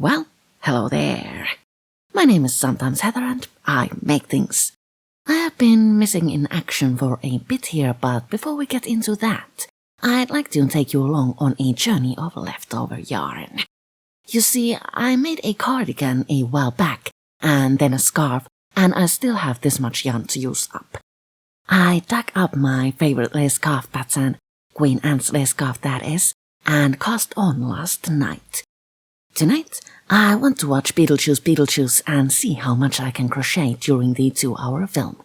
Well, hello there. My name is sometimes Heather and I make things. I have been missing in action for a bit here, but before we get into that, I'd like to take you along on a journey of leftover yarn. You see, I made a cardigan a while back, and then a scarf, and I still have this much yarn to use up. I dug up my favorite lace scarf pattern, Queen Anne's lace scarf that is, and cast on last night. Tonight, I want to watch Beetlejuice and see how much I can crochet during the 2-hour film.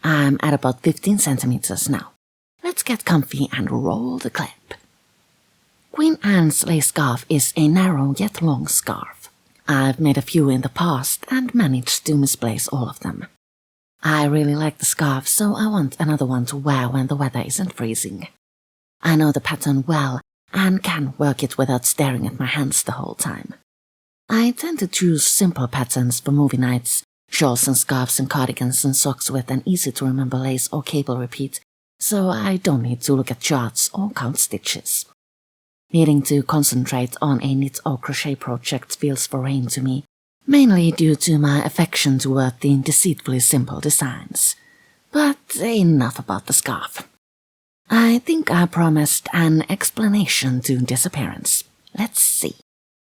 I'm at about 15 centimeters now. Let's get comfy and roll the clip. Queen Anne's lace scarf is a narrow yet long scarf. I've made a few in the past and managed to misplace all of them. I really like the scarf, so I want another one to wear when the weather isn't freezing. I know the pattern well and can work it without staring at my hands the whole time. I tend to choose simple patterns for movie nights, shawls and scarves and cardigans and socks with an easy-to-remember lace or cable repeat, so I don't need to look at charts or count stitches. Needing to concentrate on a knit or crochet project feels foreign to me, mainly due to my affection toward the deceitfully simple designs. But enough about the scarf. I think I promised an explanation to this appearance. Let's see.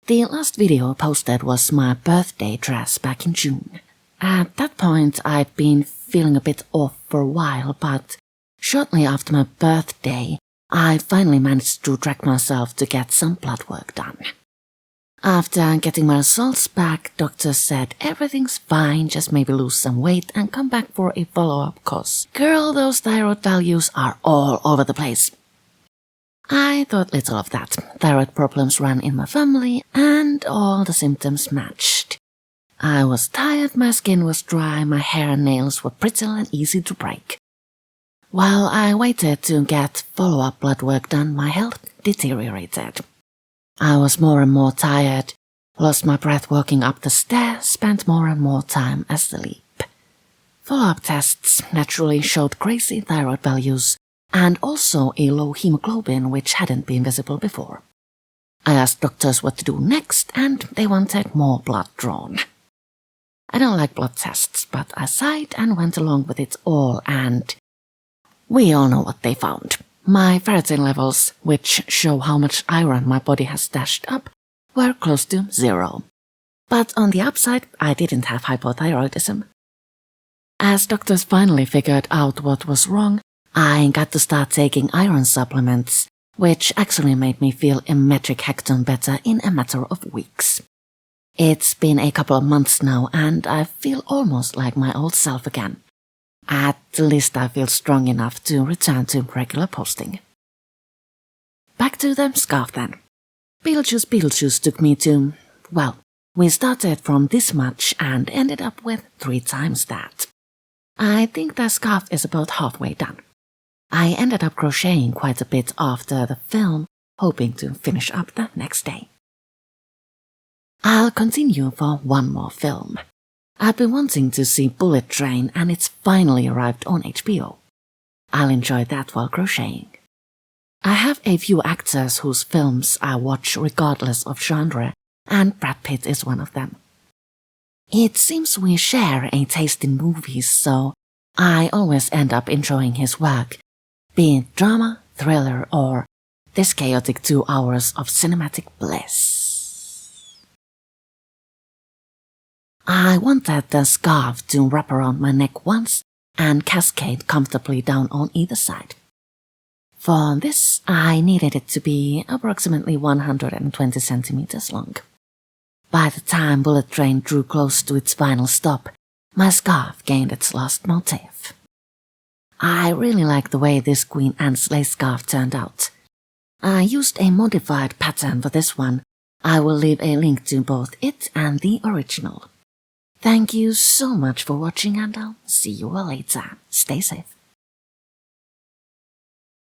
The last video posted was my birthday dress back in June. At that point I'd been feeling a bit off for a while, but shortly after my birthday I finally managed to drag myself to get some blood work done. After getting my results back, doctors said everything's fine, just maybe lose some weight and come back for a follow-up cause. Girl, those thyroid values are all over the place. I thought little of that. Thyroid problems ran in my family and all the symptoms matched. I was tired, my skin was dry, my hair and nails were brittle and easy to break. While I waited to get follow-up blood work done, my health deteriorated. I was more and more tired, lost my breath walking up the stairs, spent more and more time asleep. Follow-up tests naturally showed crazy thyroid values and also a low hemoglobin which hadn't been visible before. I asked doctors what to do next and they wanted more blood drawn. I don't like blood tests, but I sighed and went along with it all, and we all know what they found. My ferritin levels, which show how much iron my body has stashed up, were close to 0. But on the upside, I didn't have hypothyroidism. As doctors finally figured out what was wrong, I got to start taking iron supplements, which actually made me feel a metric hecton better in a matter of weeks. It's been a couple of months now and I feel almost like my old self again. At least I feel strong enough to return to regular posting. Back to the scarf then. Beetlejuice took me to, well, we started from this much and ended up with 3 times that. I think the scarf is about halfway done. I ended up crocheting quite a bit after the film, hoping to finish up the next day. I'll continue for one more film. I've been wanting to see Bullet Train and it's finally arrived on HBO. I'll enjoy that while crocheting. I have a few actors whose films I watch regardless of genre, and Brad Pitt is one of them. It seems we share a taste in movies, so I always end up enjoying his work, be it drama, thriller, or this chaotic 2 hours of cinematic bliss. I wanted the scarf to wrap around my neck once and cascade comfortably down on either side. For this, I needed it to be approximately 120 centimeters long. By the time Bullet Train drew close to its final stop, my scarf gained its last motif. I really like the way this Queen Anne's lace scarf turned out. I used a modified pattern for this one. I will leave a link to both it and the original. Thank you so much for watching and I'll see you all later. Stay safe.